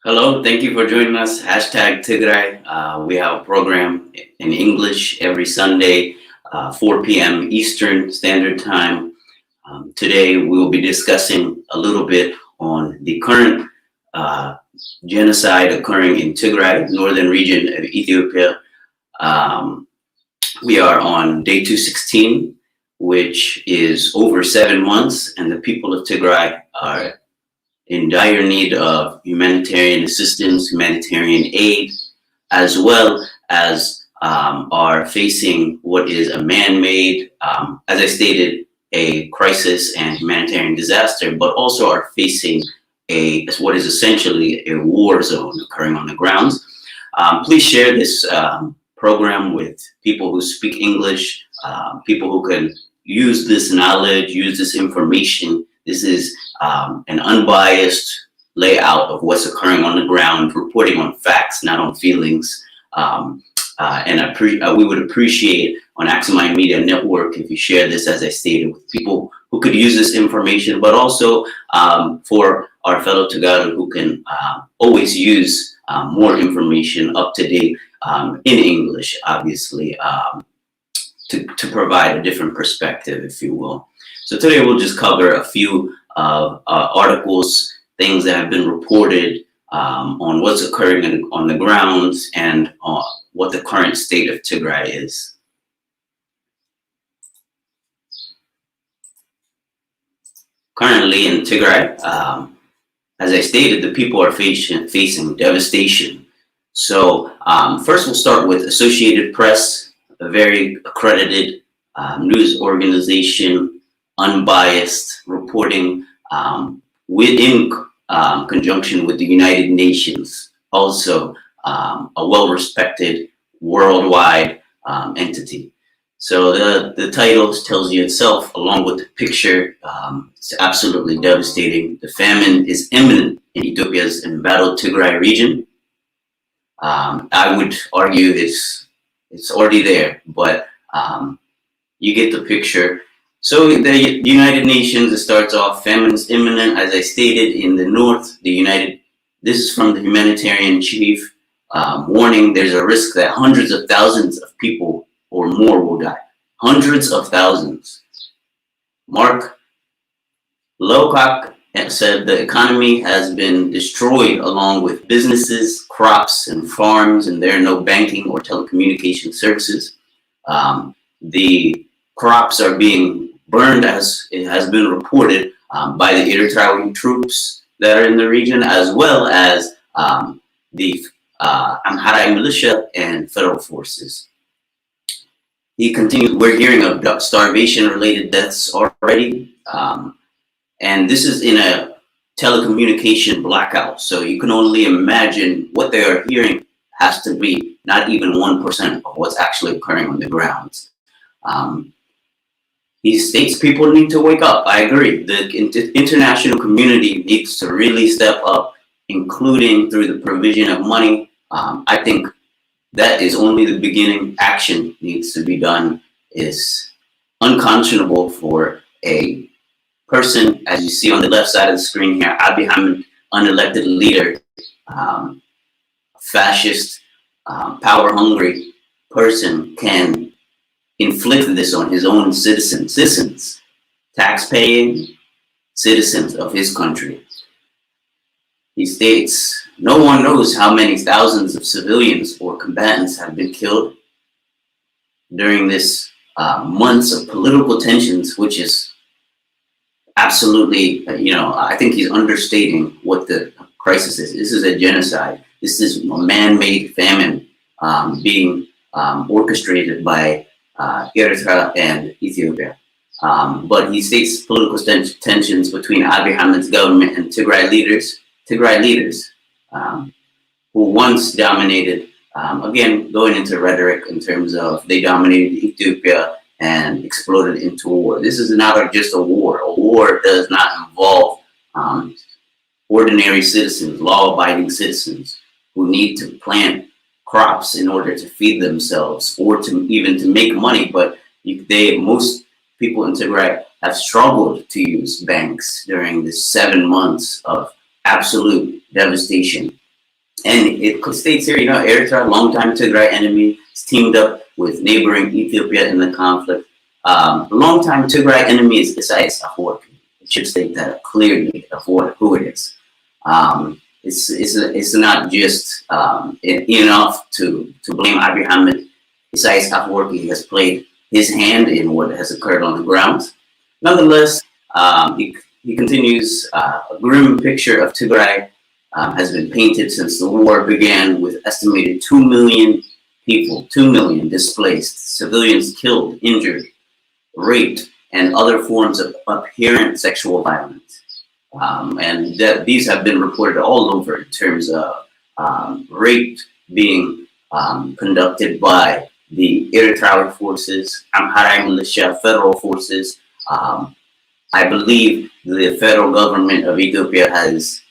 Hello, thank you for joining us. Hashtag Tigray. We have a program in English every Sunday, 4 p.m. Eastern Standard Time. Today, we will be discussing a little bit on the current genocide occurring in Tigray, northern region of Ethiopia. Um, we are on day 216, which is over 7 months, and the people of Tigray are in dire need of humanitarian assistance, humanitarian aid, as well as are facing what is a man-made, as I stated, a crisis and humanitarian disaster, but also are facing what is essentially a war zone occurring on the grounds. Please share this program with people who speak English, people who can use this knowledge, use this information. This is an unbiased layout of what's occurring on the ground, reporting on facts, not on feelings. We would appreciate on Axiomine Media Network if you share this, as I stated, with people who could use this information, but also for our fellow Tagadu who can always use more information up to date in English, obviously, to provide a different perspective, if you will. So today we'll just cover a few articles, things that have been reported on what's occurring on the grounds and what the current state of Tigray is. Currently in Tigray, as I stated, the people are facing devastation. So first we'll start with Associated Press, a very accredited news organization, unbiased reporting within conjunction with the United Nations, also a well-respected worldwide entity. So the title tells you itself, along with the picture. It's absolutely devastating. The famine is imminent in Ethiopia's embattled Tigray region. I would argue it's already there, but you get the picture. So the United Nations, it starts off, famine is imminent, as I stated, in the north. This is from the humanitarian chief, warning there's a risk that hundreds of thousands of people or more will die. Hundreds of thousands. Mark Lowcock said the economy has been destroyed along with businesses, crops, and farms, and there are no banking or telecommunication services. The crops are being burned, as it has been reported, by the Eritrean troops that are in the region, as well as the Amhara militia and federal forces. He continues, we're hearing of starvation-related deaths already, and this is in a telecommunication blackout, so you can only imagine what they are hearing has to be not even 1% of what's actually occurring on the ground. He states people need to wake up. I agree. The international community needs to really step up, including through the provision of money. I think that is only the beginning. Action needs to be done. It's unconscionable for a person, as you see on the left side of the screen here, Abiy Ahmed, unelected leader, fascist, power-hungry person, can inflict this on his own citizens, tax-paying citizens of his country. He states, no one knows how many thousands of civilians or combatants have been killed during this months of political tensions, which is absolutely, I think he's understating what the crisis is. This is a genocide. This is a man-made famine being orchestrated by Eritrea and Ethiopia. But he states political tensions between Abiy Ahmed's government and Tigray leaders who once dominated, again, going into rhetoric in terms of they dominated Ethiopia and exploded into war. This is not just a war. A war does not involve ordinary citizens, law-abiding citizens who need to plant crops in order to feed themselves or even to make money. But most people in Tigray have struggled to use banks during the 7 months of absolute devastation. And it states here, Eritrea, longtime Tigray enemy, is teamed up with neighboring Ethiopia in the conflict. Longtime Tigray enemy is Isaias Afwerki. It should state that clearly of who it is. It's not just enough to blame Abiy Ahmed. Isaias Afwerki has played his hand in what has occurred on the ground. Nonetheless, he continues. A grim picture of Tigray has been painted since the war began, with estimated 2 million people, 2 million displaced, civilians killed, injured, raped, and other forms of apparent sexual violence. These have been reported all over in terms of rape being conducted by the Eritrean forces, Amhara militia, federal forces. I believe the federal government of Ethiopia has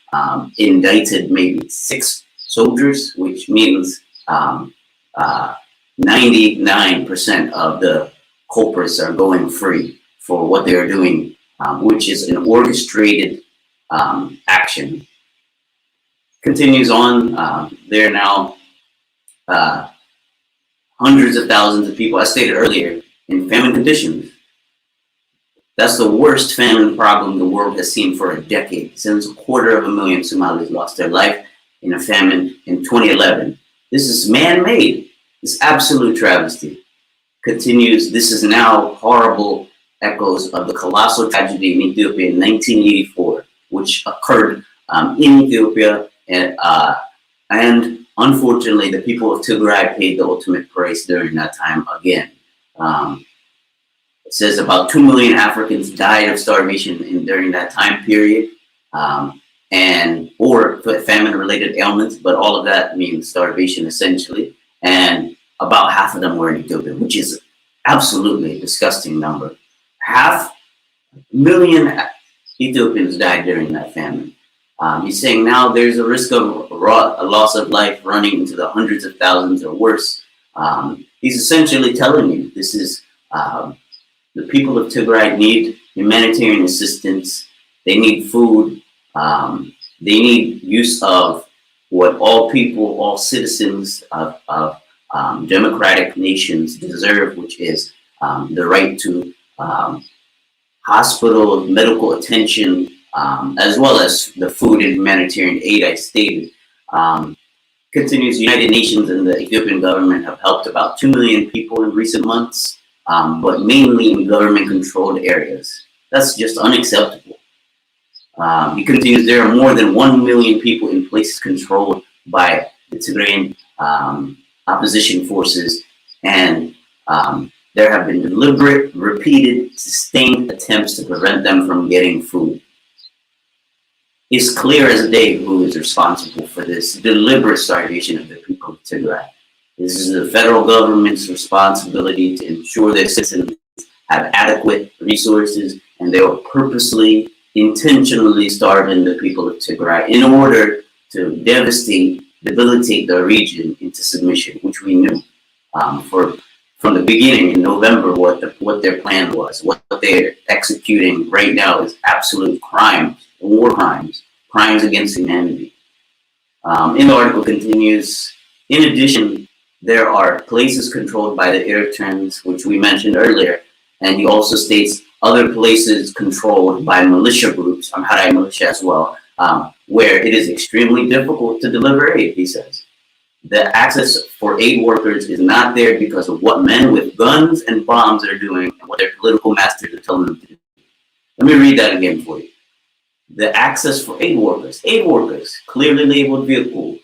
indicted maybe 6 soldiers, which means 99% of the culprits are going free for what they are doing, which is an orchestrated action. Continues on. There are now hundreds of thousands of people, I stated earlier, in famine conditions. That's the worst famine problem the world has seen for a decade, since 250,000 Somalis lost their life in a famine in 2011. This is man-made. It's absolute travesty. Continues, this is now horrible echoes of the colossal tragedy in Ethiopia in 1984, which occurred in Ethiopia, and unfortunately, the people of Tigray paid the ultimate price during that time again. It says about 2 million Africans died of starvation during that time period, or famine-related ailments, but all of that means starvation essentially. And about half of them were in Ethiopia, which is absolutely a disgusting number. 500,000 Ethiopians died during that famine. He's saying now there's a risk of a loss of life running into the hundreds of thousands or worse. He's essentially telling you this is the people of Tigray need humanitarian assistance. They need food. They need use of what all people, all citizens of democratic nations deserve, which is the right to hospital, medical attention, as well as the food and humanitarian aid I stated. Continues, United Nations and the Ethiopian government have helped about 2 million people in recent months, but mainly in government-controlled areas. That's just unacceptable. He continues, there are more than 1 million people in places controlled by the Tigrayan opposition forces, and there have been deliberate, repeated, sustained attempts to prevent them from getting food. It's clear as day who is responsible for this deliberate starvation of the people of Tigray. This is the federal government's responsibility to ensure their citizens have adequate resources, and they are purposely, intentionally starving the people of Tigray in order to debilitate the region into submission, which we knew from the beginning in November what their plan was. What they're executing right now is absolute crime, war crimes, crimes against humanity. In the article continues, in addition, there are places controlled by the Eritreans, which we mentioned earlier, and he also states other places controlled by militia groups, Amhara militia as well, where it is extremely difficult to deliver aid, he says. The access for aid workers is not there because of what men with guns and bombs are doing and what their political masters are telling them to do. Let me read that again for you. The access for aid workers, clearly labeled vehicles,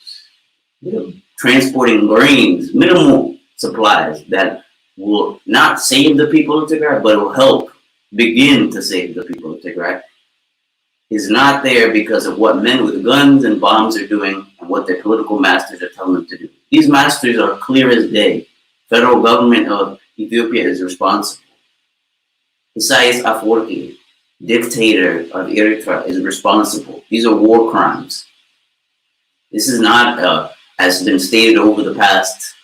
transporting grains, minimal supplies that will not save the people of Tigray, but will help begin to save the people of Tigray, is not there because of what men with guns and bombs are doing and what their political masters are telling them to do. These masters are clear as day. Federal government of Ethiopia is responsible. Isaias Afwerki, dictator of Eritrea, is responsible. These are war crimes. This is not, as been stated over the past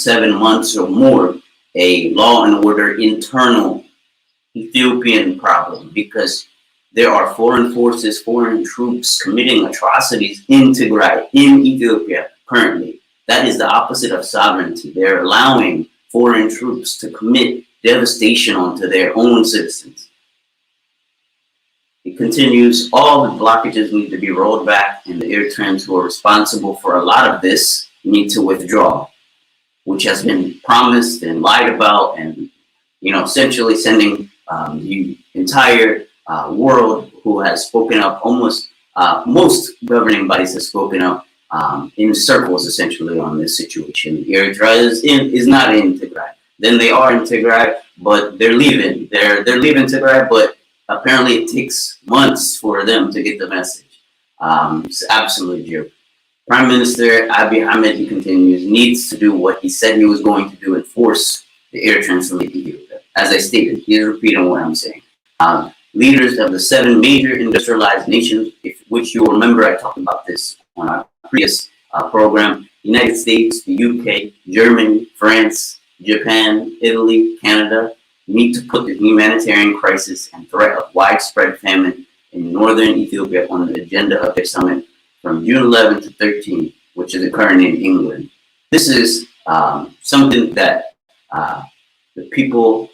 7 months or more, a law and order internal Ethiopian problem, because there are foreign forces, foreign troops committing atrocities in Tigray, in Ethiopia currently. That is the opposite of sovereignty. They're allowing foreign troops to commit devastation onto their own citizens. It continues, all the blockages need to be rolled back, and the Eritreans who are responsible for a lot of this need to withdraw, which has been promised and lied about, and essentially sending the entire world who has spoken up, almost most governing bodies have spoken up in circles essentially on this situation. Eritrea is not in Tigray. Then they are in Tigray, but they're leaving. They're leaving Tigray, but apparently it takes months for them to get the message. It's absolute joke. Prime Minister Abiy Ahmed, he continues, needs to do what he said he was going to do and force the Eritreans to leave Ethiopia. As I stated, he's repeating what I'm saying. Leaders of the 7 major industrialized nations, which you'll remember I talked about this on our previous program, United States, the UK, Germany, France, Japan, Italy, Canada, need to put the humanitarian crisis and threat of widespread famine in northern Ethiopia on the agenda of their summit from June 11 to 13, which is occurring in England. This is something that the people,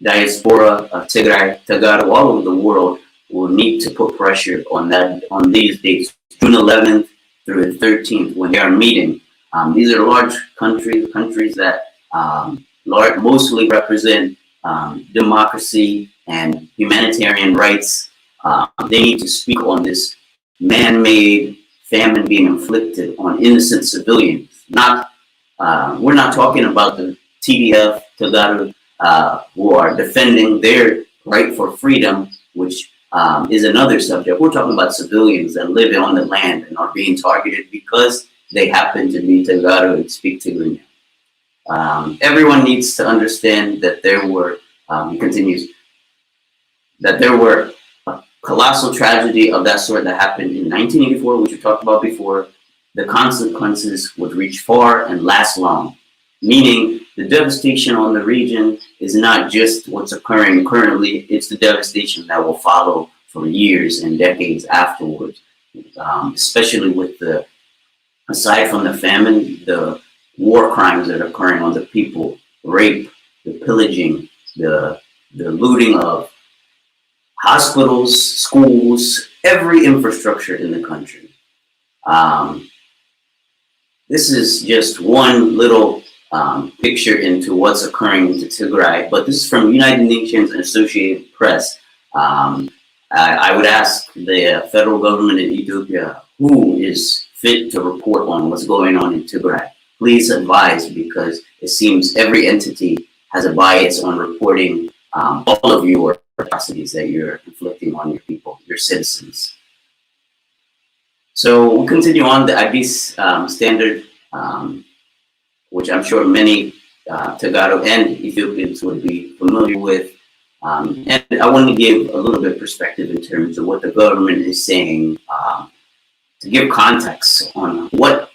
diaspora of Tigray, Tagaro, all over the world will need to put pressure on these dates, June 11th through the 13th, when they are meeting. These are large countries that mostly represent democracy and humanitarian rights. They need to speak on this man-made famine being inflicted on innocent civilians. We're not talking about the TDF, Tagaro, who are defending their right for freedom, which is another subject. We're talking about civilians that live on the land and are being targeted because they happen to be Tagaro and speak Tigray. Everyone needs to understand that there were, he continues, that there were a colossal tragedy of that sort that happened in 1984, which we talked about before. The consequences would reach far and last long, meaning the devastation on the region is not just what's occurring currently, it's the devastation that will follow for years and decades afterwards, especially with aside from the famine, the war crimes that are occurring on the people, rape, the pillaging, the looting of hospitals, schools, every infrastructure in the country. This is just one little picture into what's occurring in Tigray, but this is from United Nations and Associated Press. I would ask the federal government in Ethiopia, who is fit to report on what's going on in Tigray? Please advise, because it seems every entity has a bias on reporting all of your atrocities that you're inflicting on your people, your citizens. So we'll continue on the Addis standard, which I'm sure many Tagaro and Ethiopians would be familiar with. And I want to give a little bit of perspective in terms of what the government is saying, to give context on what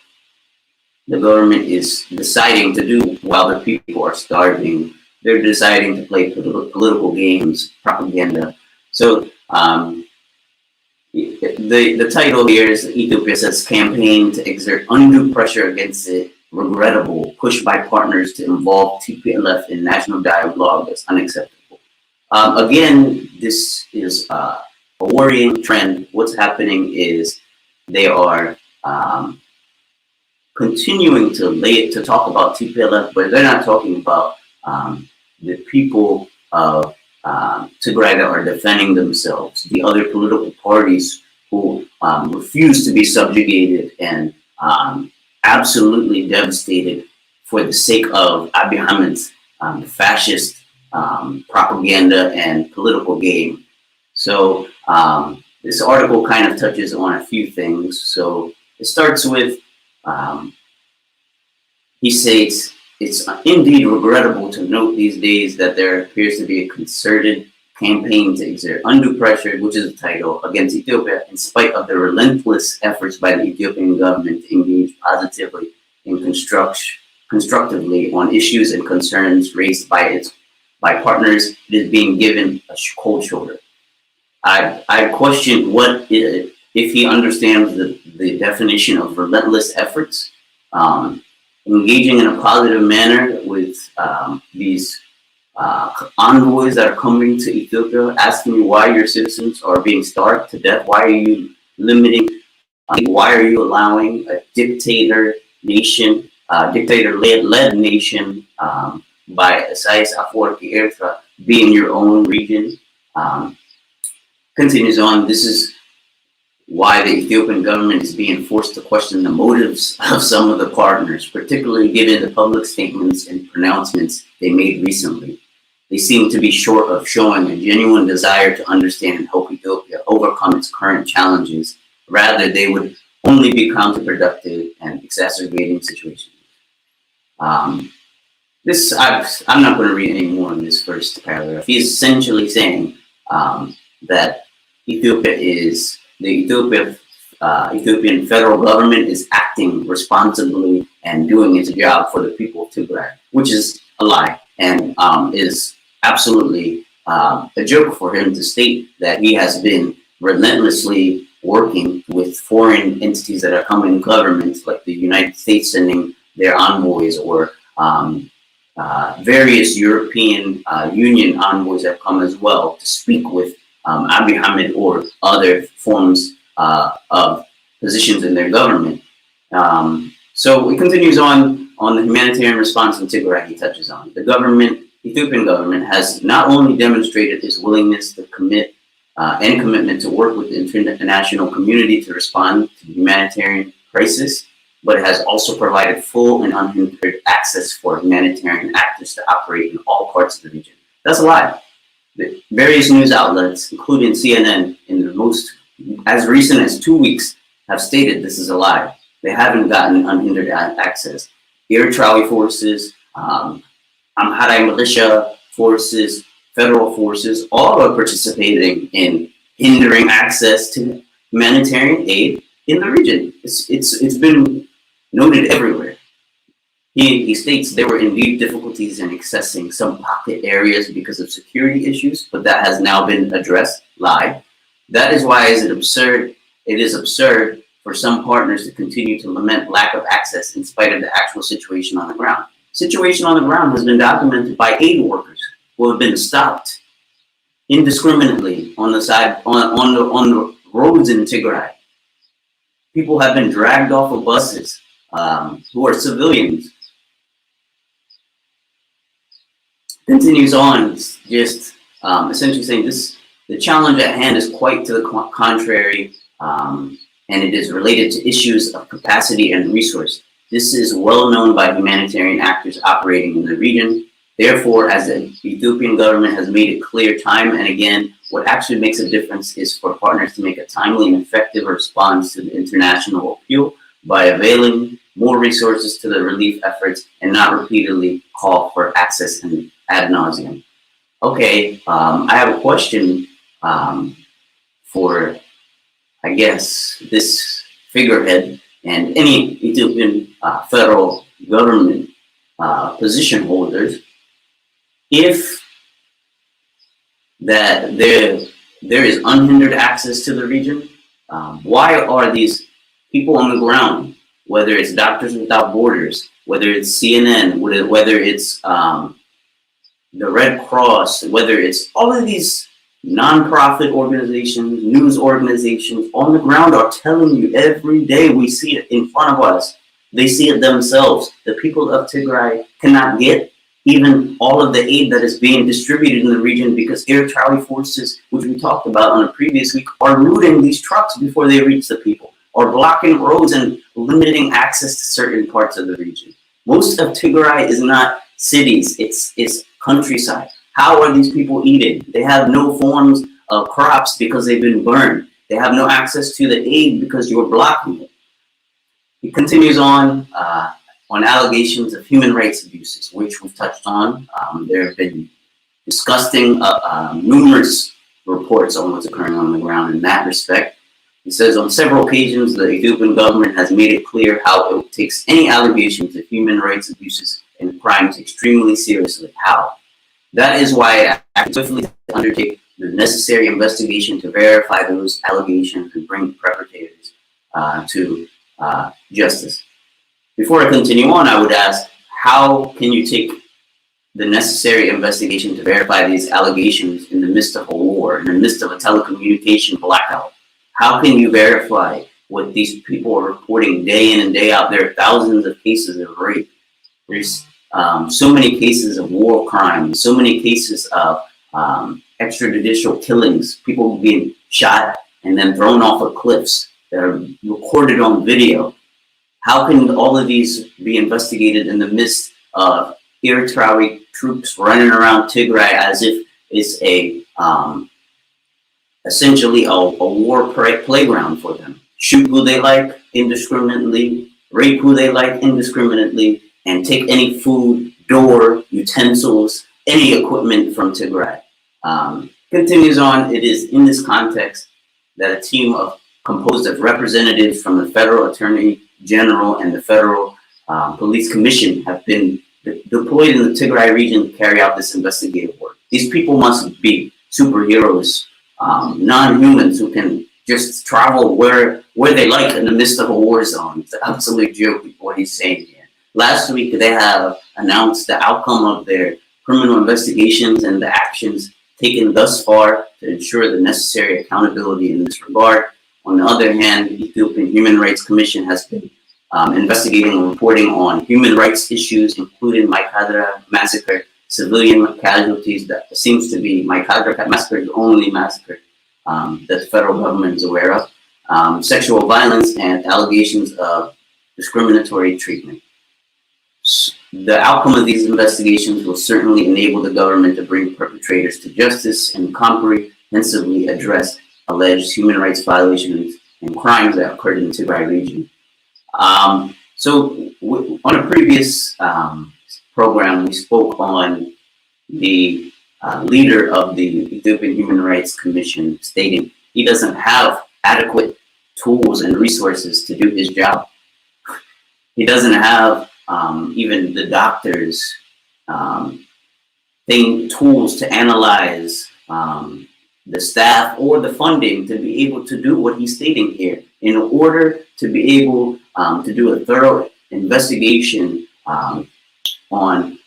the government is deciding to do while the people are starving. They're deciding to play political games, propaganda. So the title here is Ethiopia says campaign to exert undue pressure against it, regrettable, pushed by partners to involve TPLF in national dialogue is unacceptable. Again, this is a worrying trend. What's happening is they are continuing to talk about TPLF, but they're not talking about the people of Tigray that are defending themselves, the other political parties who refuse to be subjugated and absolutely devastated for the sake of Abiy Ahmed's fascist propaganda and political game. So this article kind of touches on a few things. So it starts with, he states, it's indeed regrettable to note these days that there appears to be a concerted campaign to exert undue pressure, which is the title, against Ethiopia, in spite of the relentless efforts by the Ethiopian government to engage positively and constructively on issues and concerns raised by partners. It is being given a cold shoulder. I question if he understands the definition of relentless efforts, engaging in a positive manner with these envoys that are coming to Ethiopia, asking you why your citizens are being starved to death. Why are you limiting? Why are you allowing a dictator-led nation by Isaias Afwerki Eritrea be in your own region? Continues on. This is why the Ethiopian government is being forced to question the motives of some of the partners, particularly given the public statements and pronouncements they made recently. They seem to be short of showing a genuine desire to understand and help Ethiopia overcome its current challenges. Rather, they would only be counterproductive and exacerbating situations. I'm not going to read any more in this first paragraph. He's essentially saying that the Ethiopian federal government is acting responsibly and doing its job for the people of Tigray, which is a lie, and is absolutely a joke for him to state that he has been relentlessly working with foreign entities that are coming governments like the United States sending their envoys, or various European Union envoys have come as well to speak with Abiy Ahmed or other forms of positions in their government. So it continues on the humanitarian response in Tigray. He touches on the Ethiopian government has not only demonstrated its willingness to commit and commitment to work with the international community to respond to the humanitarian crisis, but it has also provided full and unhindered access for humanitarian actors to operate in all parts of the region. That's a lie. The various news outlets, including CNN, in the most as recent as 2 weeks, have stated this is a lie. They haven't gotten unhindered access. Eritrean forces, Amhara militia forces, federal forces, all are participating in hindering access to humanitarian aid in the region. It's been noted everywhere. He states there were indeed difficulties in accessing some pocket areas because of security issues, but that has now been addressed. Lie. That is why it is absurd for some partners to continue to lament lack of access in spite of the actual situation on the ground. Situation on the ground has been documented by aid workers who have been stopped indiscriminately on the roads in Tigray. People have been dragged off of buses who are civilians. Continues on, just essentially saying the challenge at hand is quite to the contrary, and it is related to issues of capacity and resource. This is well known by humanitarian actors operating in the region. Therefore, as the Ethiopian government has made it clear time and again, what actually makes a difference is for partners to make a timely and effective response to the international appeal by availing more resources to the relief efforts and not repeatedly call for access and ad nauseum. Okay, I have a question for, I guess, this figurehead and any Ethiopian federal government position holders. If that there is unhindered access to the region, why are these people on the ground, whether it's Doctors Without Borders, whether it's CNN, whether it's the Red Cross, whether it's all of these nonprofit organizations, news organizations on the ground are telling you every day, we see it in front of us. They see it themselves. The people of Tigray cannot get even all of the aid that is being distributed in the region because Eritrean forces, which we talked about on a previous week, are looting these trucks before they reach the people, or blocking roads and limiting access to certain parts of the region. Most of Tigray is not cities, it's countryside. How are these people eating? They have no forms of crops because they've been burned. They have no access to the aid because you're blocking it. He continues on allegations of human rights abuses, which we've touched on. There have been disgusting, numerous reports on what's occurring on the ground in that respect. He says on several occasions, the Ethiopian government has made it clear how it takes any allegations of human rights abuses and crimes extremely seriously. How? That is why it actively undertake the necessary investigation to verify those allegations and bring perpetrators to justice. Before I continue on, I would ask, how can you take the necessary investigation to verify these allegations in the midst of a war, in the midst of a telecommunication blackout? How can you verify what these people are reporting day in and day out? There are thousands of cases of rape. There's so many cases of war crimes, so many cases of extrajudicial killings, people being shot and then thrown off of cliffs that are recorded on video. How can all of these be investigated in the midst of Eritrean troops running around Tigray as if it's a essentially a war playground for them? Shoot who they like indiscriminately, rape who they like indiscriminately, and take any food, door, utensils, any equipment from Tigray. Continues on, it is in this context that a team composed of representatives from the Federal Attorney General and the Federal Police Commission have been deployed in the Tigray region to carry out this investigative work. These people must be superheroes, non-humans who can just travel where they like in the midst of a war zone. It's an absolute joke what he's saying here. Last week, they have announced the outcome of their criminal investigations and the actions taken thus far to ensure the necessary accountability in this regard. On the other hand, the Ethiopian Human Rights Commission has been investigating and reporting on human rights issues, including Maikadra massacre, civilian casualties. That seems to be Maikadra massacre is the only massacre that the federal government is aware of, sexual violence and allegations of discriminatory treatment. The outcome of these investigations will certainly enable the government to bring perpetrators to justice and comprehensively address alleged human rights violations and crimes that occurred in the Tigray region. So on a previous program, we spoke on the leader of the Ethiopian Human Rights Commission stating he doesn't have adequate tools and resources to do his job. He doesn't have even the doctors tools to analyze the staff or the funding to be able to do what he's stating here. In order to be able to do a thorough investigation on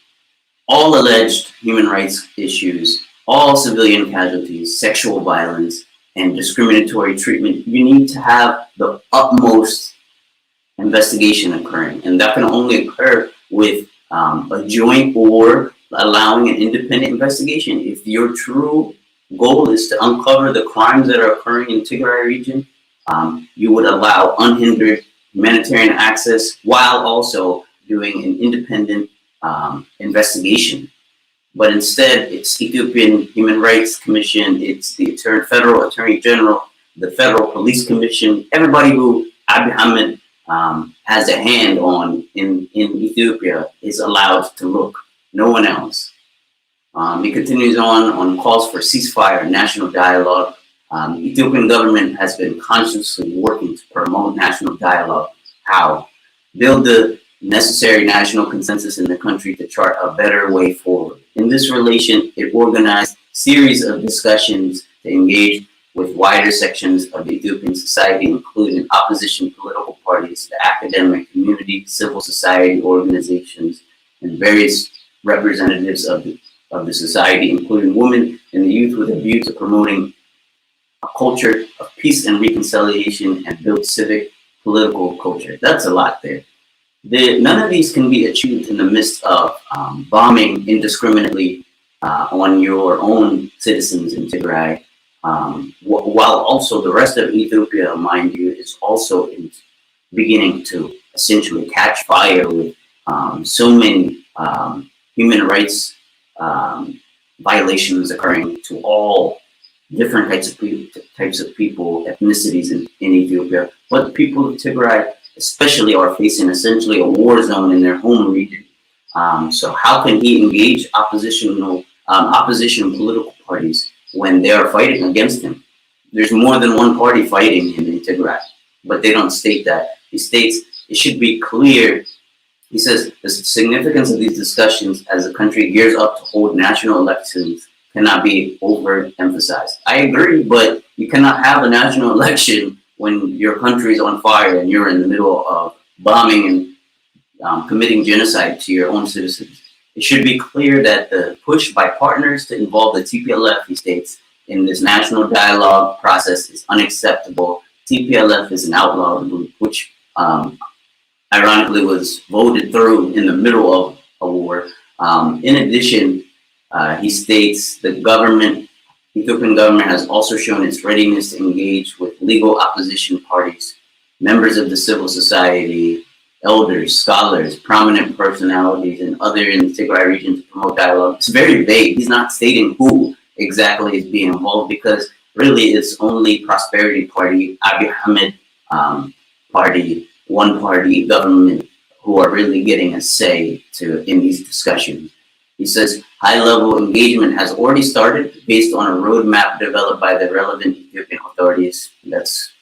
all alleged human rights issues, all civilian casualties, sexual violence, and discriminatory treatment, you need to have the utmost investigation occurring. And that can only occur with a joint or allowing an independent investigation. If your true goal is to uncover the crimes that are occurring in Tigray region, you would allow unhindered humanitarian access while also doing an independent investigation. But instead, it's Ethiopian Human Rights Commission, it's the Federal Attorney General, the Federal Police Commission, everybody who Abiy Ahmed has a hand on in Ethiopia is allowed to look, no one else. He continues on calls for ceasefire and national dialogue. The Ethiopian government has been consciously working to promote national dialogue. How? Build the necessary national consensus in the country to chart a better way forward. In this relation, it organized a series of discussions to engage with wider sections of the Ethiopian society, including opposition political parties, the academic community, civil society organizations, and various representatives of the society, including women and the youth, with a view to promoting a culture of peace and reconciliation and build civic political culture. That's a lot there. None of these can be achieved in the midst of bombing indiscriminately on your own citizens in Tigray, while also the rest of Ethiopia, mind you, is also beginning to essentially catch fire with so many human rights violations occurring to all different types of people, ethnicities in Ethiopia. But the people of Tigray especially are facing essentially a war zone in their home region. So how can he engage opposition political parties when they are fighting against him? There's more than one party fighting him in Tigray, but they don't state that. He states it should be clear. He says the significance of these discussions as the country gears up to hold national elections cannot be overemphasized. I agree, but you cannot have a national election when your country is on fire and you're in the middle of bombing and committing genocide to your own citizens. It should be clear that the push by partners to involve the TPLF, he states, in this national dialogue process is unacceptable. TPLF is an outlaw group, which ironically was voted through in the middle of a war. In addition, he states the government, Ethiopian government, has also shown its readiness to engage with legal opposition parties, members of the civil society, elders, scholars, prominent personalities, and other in the Tigray region to promote dialogue. It's very vague. He's not stating who exactly is being involved, because really it's only Prosperity Party, Abiy Ahmed party, one party government who are really getting a say in these discussions. He says high-level engagement has already started based on a roadmap developed by the relevant Ethiopian authorities. That's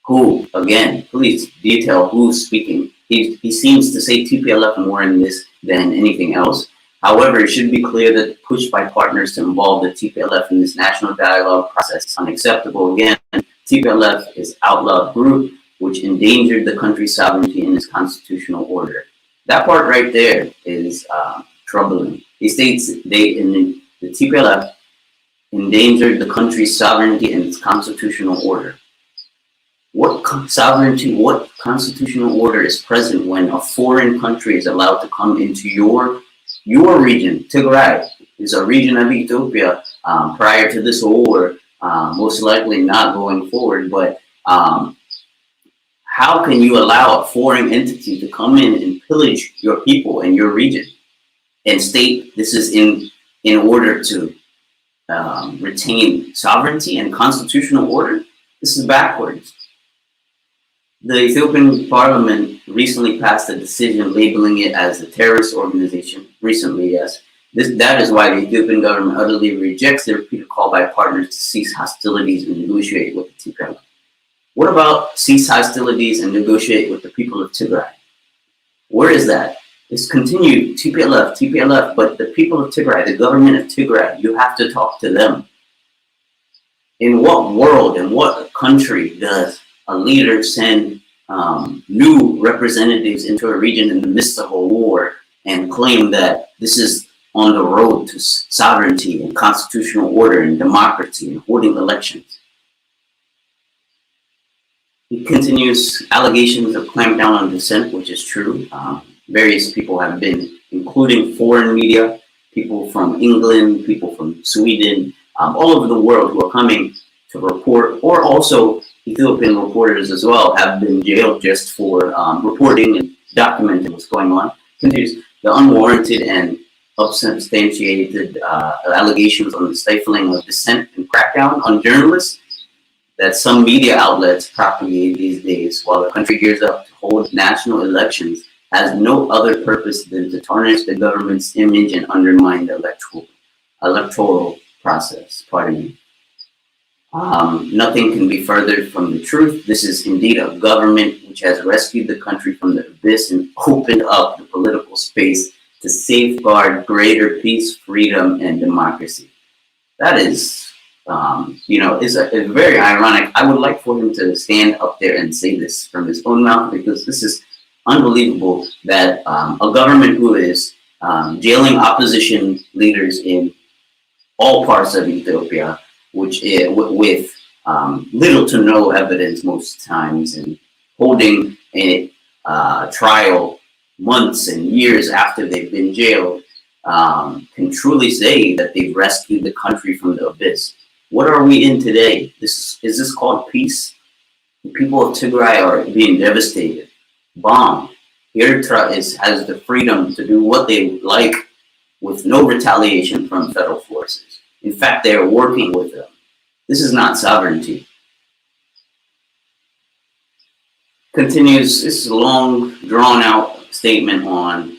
cool. Again, please detail who's speaking. He seems to say TPLF more in this than anything else. However, it should be clear that the push by partners to involve the TPLF in this national dialogue process is unacceptable. Again, TPLF is outlawed group which endangered the country's sovereignty and its constitutional order. That part right there is troubling. He states the TPLF endangered the country's sovereignty and its constitutional order. What sovereignty, what constitutional order is present when a foreign country is allowed to come into your region? Tigray is a region of Ethiopia prior to this war, most likely not going forward, but how can you allow a foreign entity to come in and pillage your people in your region and state this is in order to retain sovereignty and constitutional order? This is backwards. The Ethiopian parliament recently passed a decision labeling it as a terrorist organization. Recently, yes. That is why the Ethiopian government utterly rejects the repeated call by partners to cease hostilities and negotiate with the TPLF. What about cease hostilities and negotiate with the people of Tigray? Where is that? It's continued, TPLF, but the people of Tigray, the government of Tigray, you have to talk to them. In what world, in what country does a leader send new representatives into a region in the midst of a war and claim that this is on the road to sovereignty and constitutional order and democracy and holding elections? He continues allegations of clampdown on dissent, which is true. Various people have been, including foreign media, people from England, people from Sweden, all over the world who are coming to report, or also Ethiopian reporters as well have been jailed just for reporting and documenting what's going on. Continues the unwarranted and unsubstantiated allegations on the stifling of dissent and crackdown on journalists that some media outlets propagate these days while the country gears up to hold national elections has no other purpose than to tarnish the government's image and undermine the electoral process. Pardon me. Nothing can be further from the truth. This is indeed a government which has rescued the country from the abyss and opened up the political space to safeguard greater peace, freedom, and democracy. That is, is a very ironic. I would like for him to stand up there and say this from his own mouth, because this is unbelievable that a government who is jailing opposition leaders in all parts of Ethiopia, which is, with little to no evidence most times, and holding a trial months and years after they've been jailed, can truly say that they've rescued the country from the abyss. What are we in today? Is this called peace? The people of Tigray are being devastated, bombed. Eritrea has the freedom to do what they like with no retaliation from federal forces. In fact, they are working with them. This is not sovereignty. Continues, this is a long, drawn-out statement on,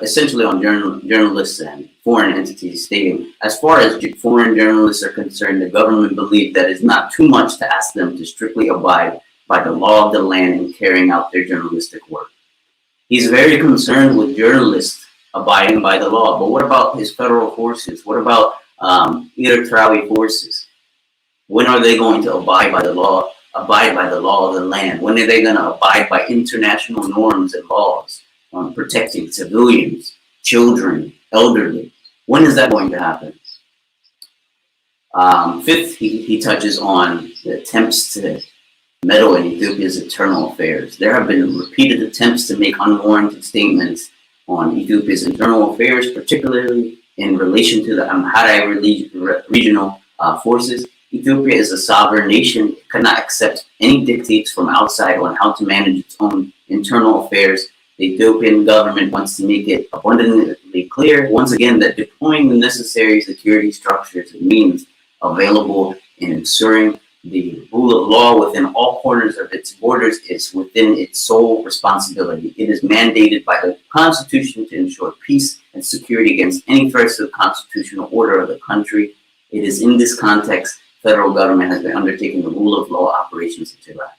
essentially on journalists and foreign entities, stating, as far as foreign journalists are concerned, the government believes that it's not too much to ask them to strictly abide by the law of the land in carrying out their journalistic work. He's very concerned with journalists abiding by the law. But what about his federal forces? What about Eritrean forces? When are they going to abide by the law? Abide by the law of the land? When are they going to abide by international norms and laws on protecting civilians, children, elderly? When is that going to happen? Fifth, he touches on the attempts to meddle in Ethiopia's internal affairs. There have been repeated attempts to make unwarranted statements on Ethiopia's internal affairs, particularly in relation to the Amhara regional forces. Ethiopia is a sovereign nation. It cannot accept any dictates from outside on how to manage its own internal affairs. The Ethiopian government wants to make it abundantly clear, once again, that deploying the necessary security structures and means available in ensuring the rule of law within all corners of its borders is within its sole responsibility. It is mandated by the Constitution to ensure peace and security against any threats to the constitutional order of the country. It is in this context federal government has been undertaking the rule of law operations in Tigray.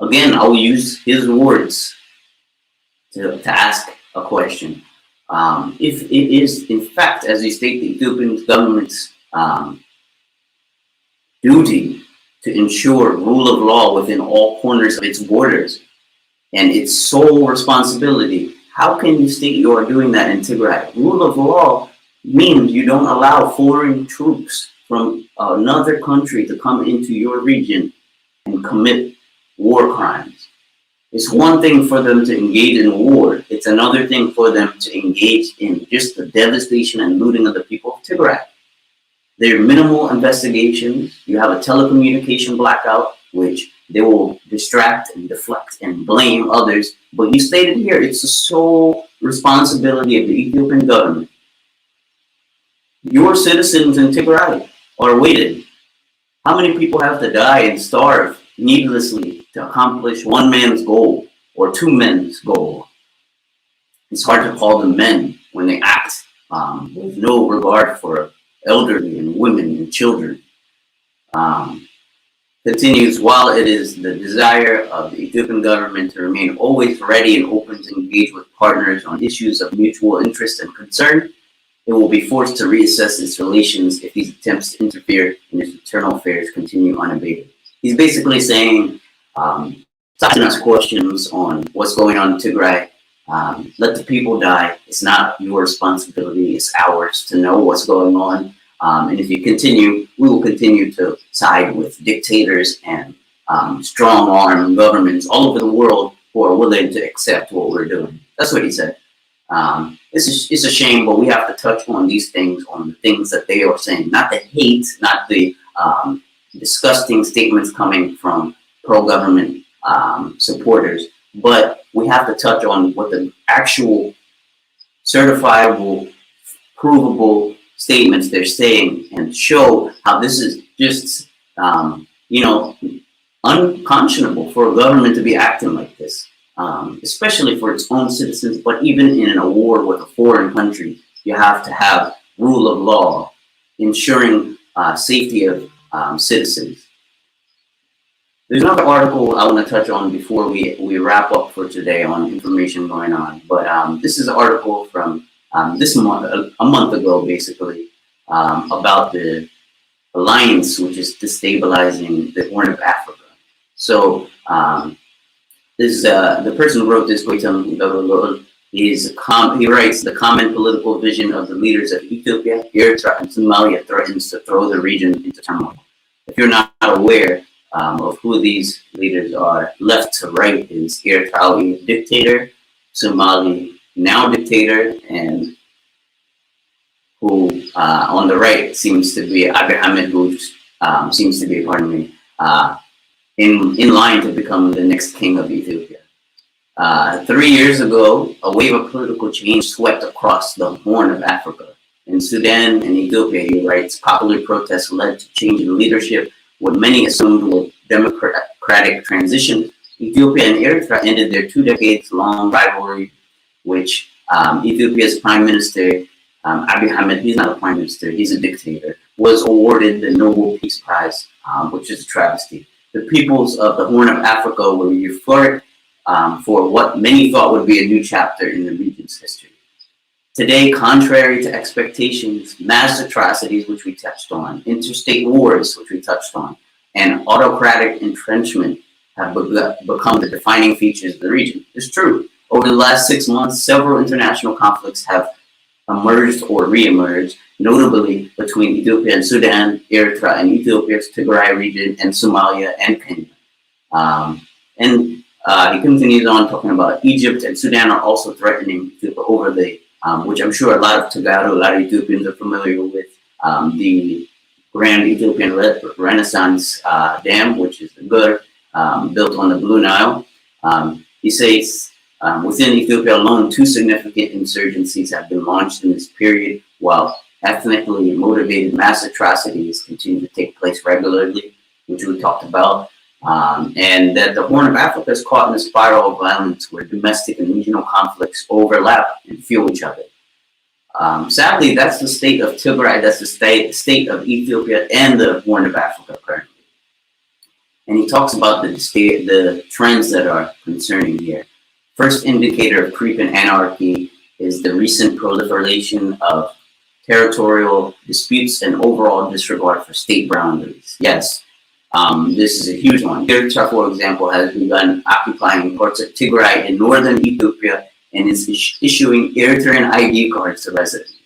Again, I will use his words to ask a question. If it is, in fact, as you state, the Ethiopian government's duty to ensure rule of law within all corners of its borders and its sole responsibility, how can you state you are doing that in Tigray? Rule of law means you don't allow foreign troops from another country to come into your region and commit war crimes. It's one thing for them to engage in war. It's another thing for them to engage in just the devastation and looting of the people of Tigray. There are minimal investigations. You have a telecommunication blackout, which they will distract and deflect and blame others. But you stated here, it's the sole responsibility of the Ethiopian government. Your citizens in Tigray are waiting. How many people have to die and starve needlessly to accomplish one man's goal or two men's goal? It's hard to call them men when they act with no regard for elderly and women and children. Continues, while it is the desire of the Ethiopian government to remain always ready and open to engage with partners on issues of mutual interest and concern, it will be forced to reassess its relations if these attempts to interfere in its internal affairs continue unabated. He's basically saying, stop asking us questions on what's going on in Tigray. Let the people die. It's not your responsibility. It's ours to know what's going on. And if you continue, we will continue to side with dictators and strong-arm governments all over the world who are willing to accept what we're doing. That's what he said. It's a shame, but we have to touch on these things, on the things that they are saying, not the hate, not the disgusting statements coming from pro-government supporters, but we have to touch on what the actual certifiable, provable statements they're saying and show how this is just, unconscionable for a government to be acting like this, especially for its own citizens. But even in a war with a foreign country, you have to have rule of law, ensuring safety of citizens. There's another article I want to touch on before we wrap up for today on information going on. But this is an article from this month, a month ago, basically, about the alliance which is destabilizing the Horn of Africa. So the person who wrote this, he writes, the common political vision of the leaders of Ethiopia, Eritrea, and Somalia threatens to throw the region into turmoil. If you're not aware of who these leaders are, left to right is Eritrea dictator, Somali now dictator, and who on the right seems to be Abiy Ahmed, who seems to be, in line to become the next king of Ethiopia. 3 years ago, a wave of political change swept across the Horn of Africa. In Sudan and Ethiopia, he writes, popular protests led to change in leadership, what many assumed was democratic transition. Ethiopia and Eritrea ended their 2 decades-long rivalry, which Ethiopia's Prime Minister, Abiy Ahmed, he's not a prime minister, he's a dictator, was awarded the Nobel Peace Prize, which is a travesty. The peoples of the Horn of Africa were euphoric for what many thought would be a new chapter in the region's history. Today, contrary to expectations, mass atrocities, which we touched on, interstate wars, which we touched on, and autocratic entrenchment have become the defining features of the region. It's true. Over the last 6 months, several international conflicts have emerged or re-emerged, notably between Ethiopia and Sudan, Eritrea and Ethiopia's Tigray region, and Somalia and Kenya. He continues on talking about Egypt and Sudan are also threatening over the, which I'm sure a lot of Tagaro, a lot of Ethiopians are familiar with, the Grand Ethiopian Renaissance Dam, which is the Gur, built on the Blue Nile. He says, within Ethiopia alone, 2 significant insurgencies have been launched in this period, while ethnically motivated mass atrocities continue to take place regularly, which we talked about. And that the Horn of Africa is caught in a spiral of violence where domestic and regional conflicts overlap and fuel each other. Sadly, that's the state of Tigray, that's the state of Ethiopia and the Horn of Africa currently. And he talks about the trends that are concerning here. First indicator of creeping anarchy is the recent proliferation of territorial disputes and overall disregard for state boundaries. Yes, this is a huge one. Eritrea, for example, has begun occupying parts of Tigray in northern Ethiopia and is issuing Eritrean ID cards to residents.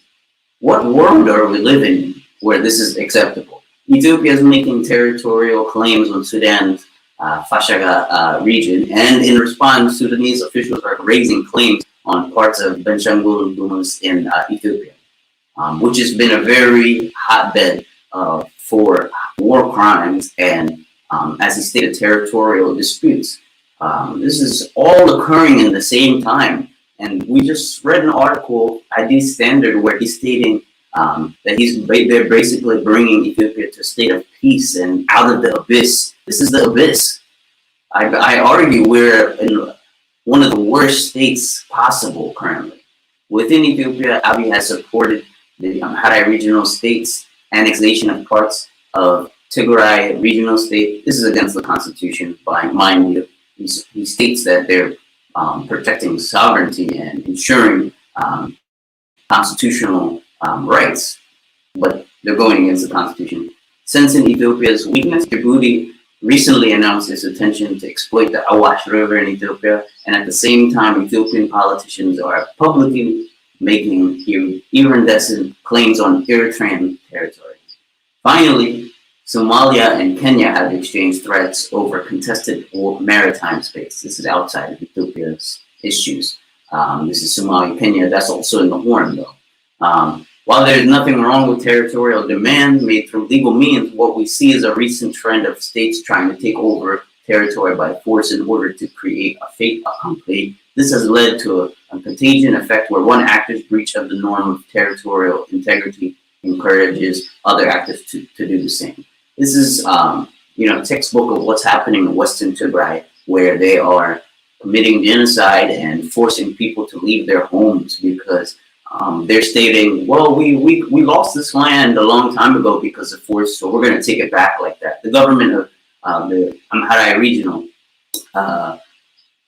What world are we living in where this is acceptable? Ethiopia is making territorial claims on Sudan's Fashaga region, and in response, Sudanese officials are raising claims on parts of Benshangul Gumuz in Ethiopia, which has been a very hotbed for war crimes and, as he stated, territorial disputes. This is all occurring in the same time. And we just read an article, ID Standard, where he's stating that they're basically bringing Ethiopia to a state of peace and out of the abyss. This is the abyss. I argue we're in one of the worst states possible currently. Within Ethiopia, Abiy has supported the Amhara regional states, annexation of parts of Tigray regional state. This is against the constitution, by mind you. He states that they're protecting sovereignty and ensuring constitutional rights, but they're going against the constitution. Sensing Ethiopia's weakness, Djibouti recently announced its intention to exploit the Awash River in Ethiopia, and at the same time, Ethiopian politicians are publicly making iridescent claims on Eritrean territory. Finally, Somalia and Kenya have exchanged threats over contested maritime space. This is outside of Ethiopia's issues. This is Somalia, Kenya. That's also in the Horn, though. While there's nothing wrong with territorial demands made through legal means, what we see is a recent trend of states trying to take over territory by force in order to create a fait accompli. This has led to a contagion effect where one actor's breach of the norm of territorial integrity encourages other actors to do the same. This is, textbook of what's happening in Western Tigray, where they are committing genocide and forcing people to leave their homes because they're stating, well, we lost this land a long time ago because of force, so we're going to take it back like that. The government of the Amhara regional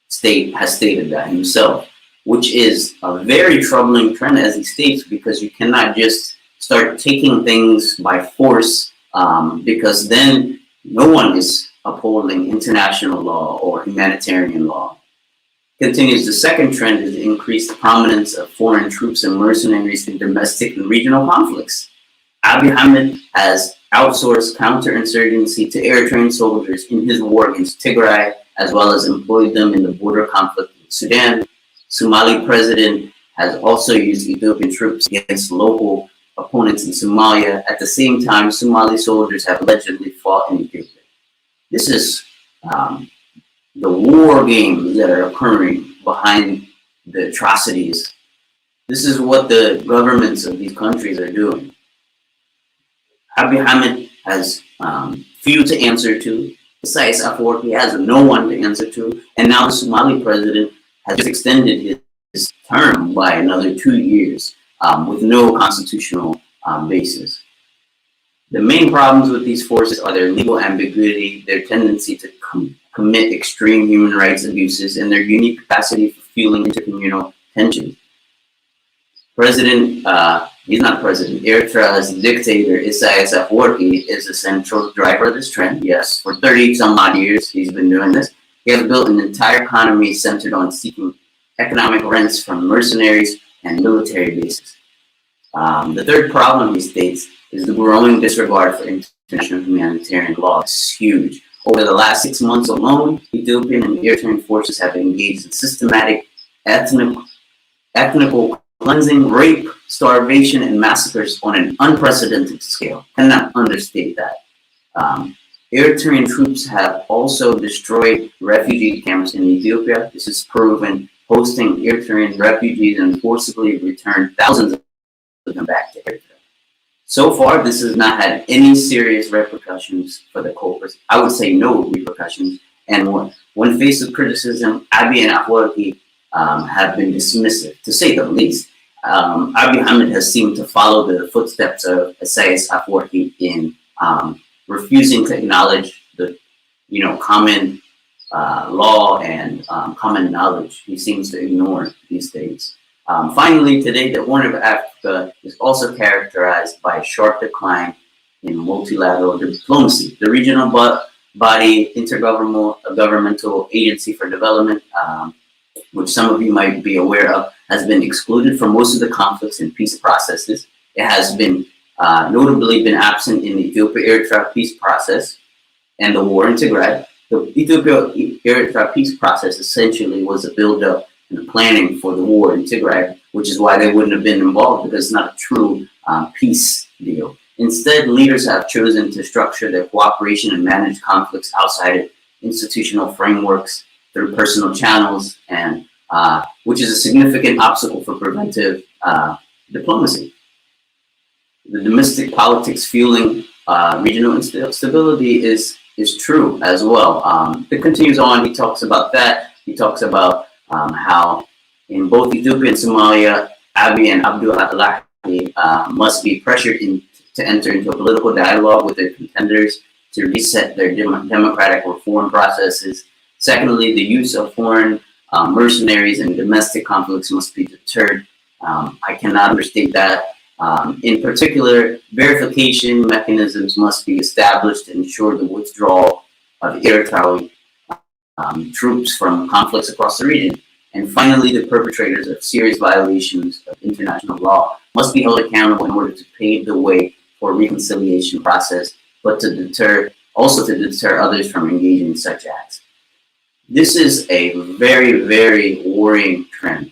state has stated that himself, which is a very troubling trend, as he states, because you cannot just start taking things by force, because then no one is upholding international law or humanitarian law. Continues, the second trend is the increased prominence of foreign troops and mercenaries in domestic and regional conflicts. Abiy Ahmed has outsourced counterinsurgency to Eritrean soldiers in his war against Tigray, as well as employed them in the border conflict with Sudan. Somali president has also used Ethiopian troops against local opponents in Somalia. At the same time, Somali soldiers have allegedly fought in Ethiopia. This is the war games that are occurring behind the atrocities. This is what the governments of these countries are doing. Abiy Ahmed has few to answer to. Isaias Afwerki has no one to answer to. And now the Somali president has just extended his term by another 2 years with no constitutional basis. The main problems with these forces are their legal ambiguity, their tendency to commit extreme human rights abuses, and their unique capacity for fueling intercommunal tension. President, he's not president, Eritrea's dictator, Isaias Afwerki, is the central driver of this trend. Yes, for 30 some odd years, he's been doing this. He has built an entire economy centered on seeking economic rents from mercenaries and military bases. The third problem, he states, is the growing disregard for international humanitarian law. It's huge. Over the last 6 months alone, Ethiopian and Eritrean forces have engaged in systematic ethnical cleansing, rape, starvation, and massacres on an unprecedented scale. Cannot understate that. Eritrean troops have also destroyed refugee camps in Ethiopia. This is proven, hosting Eritrean refugees and forcibly returned thousands of them back to Eritrea. So far, this has not had any serious repercussions for the culprits. I would say no repercussions. And when faced with criticism, Abiy and Afwerki have been dismissive, to say the least. Abiy Ahmed has seemed to follow the footsteps of Isaias Afwerki in refusing to acknowledge the, common law and common knowledge. He seems to ignore these things. Finally, today, the Horn of Africa is also characterized by a sharp decline in multilateral diplomacy. The regional body, Intergovernmental Agency for Development, which some of you might be aware of, has been excluded from most of the conflicts and peace processes. It has been notably been absent in the Ethiopia-Eritrea peace process and the war in Tigray. The Ethiopia-Eritrea peace process essentially was a build-up and planning for the war in Tigray, which is why they wouldn't have been involved, because it's not a true peace deal. Instead, leaders have chosen to structure their cooperation and manage conflicts outside of institutional frameworks through personal channels, and which is a significant obstacle for preventive diplomacy. The domestic politics fueling regional instability is true as well. It continues on. He talks about that. He talks about how in both Ethiopia and Somalia, Abiy and Abdullah must be pressured to enter into a political dialogue with their contenders to reset their democratic reform processes. Secondly, the use of foreign mercenaries in domestic conflicts must be deterred. I cannot understate that. In particular, verification mechanisms must be established to ensure the withdrawal of Eritrean troops from conflicts across the region. And finally, the perpetrators of serious violations of international law must be held accountable in order to pave the way for a reconciliation process, but to deter others from engaging in such acts. This is a very, very worrying trend.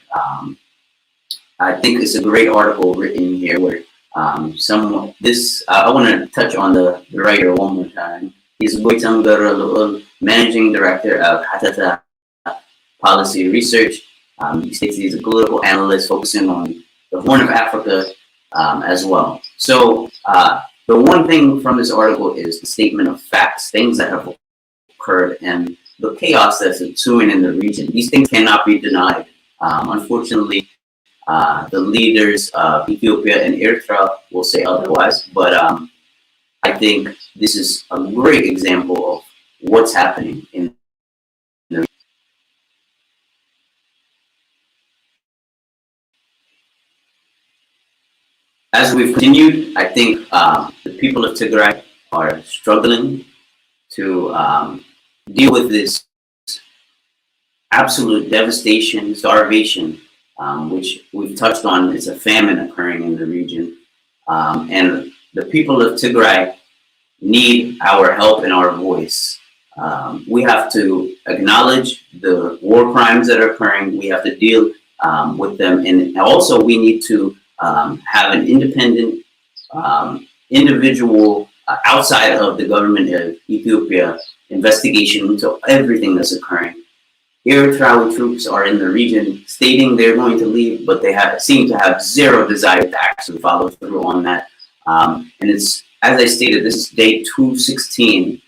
I think it's a great article written here where I want to touch on the writer one more time. He's managing director of Hatata Policy Research. He states he's a political analyst focusing on the Horn of Africa as well. So the one thing from this article is the statement of facts, things that have occurred, and the chaos that's ensuing in the region. These things cannot be denied. Unfortunately, the leaders of Ethiopia and Eritrea will say otherwise, but I think this is a great example of what's happening in the region. As we've continued, I think the people of Tigray are struggling to deal with this absolute devastation, starvation, which we've touched on. It's a famine occurring in the region. And the people of Tigray need our help and our voice. We have to acknowledge the war crimes that are occurring. We have to deal with them. And also we need to have an independent individual outside of the government of Ethiopia investigation into everything that's occurring. Eritrean troops are in the region stating they're going to leave, but they seem to have zero desire to actually follow through on that. And it's, as I stated, this is day 216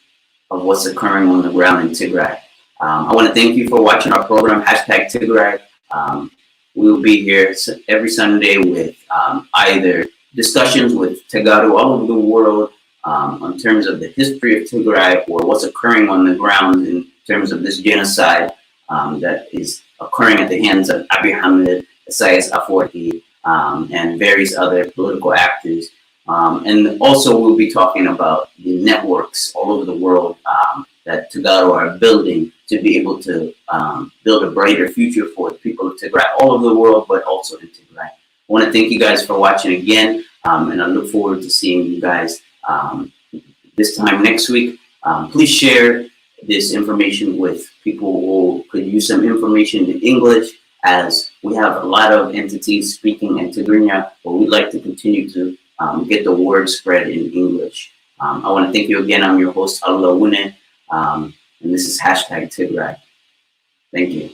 of what's occurring on the ground in Tigray. I want to thank you for watching our program, #Tigray. We will be here every Sunday with either discussions with Tegaru all over the world in terms of the history of Tigray or what's occurring on the ground in terms of this genocide that is occurring at the hands of Abiy Ahmed, Isaias Afwerki, and various other political actors. And also we'll be talking about the networks all over the world that Tagaro are building to be able to build a brighter future for the people of Tigray all over the world, but also in Tigray. I want to thank you guys for watching again, and I look forward to seeing you guys this time next week. Please share this information with people who could use some information in English, as we have a lot of entities speaking in Tigrinya, but we'd like to continue to get the word spread in English. I want to thank you again. I'm your host, Alula Wuneh, and this is #Tigray. Thank you.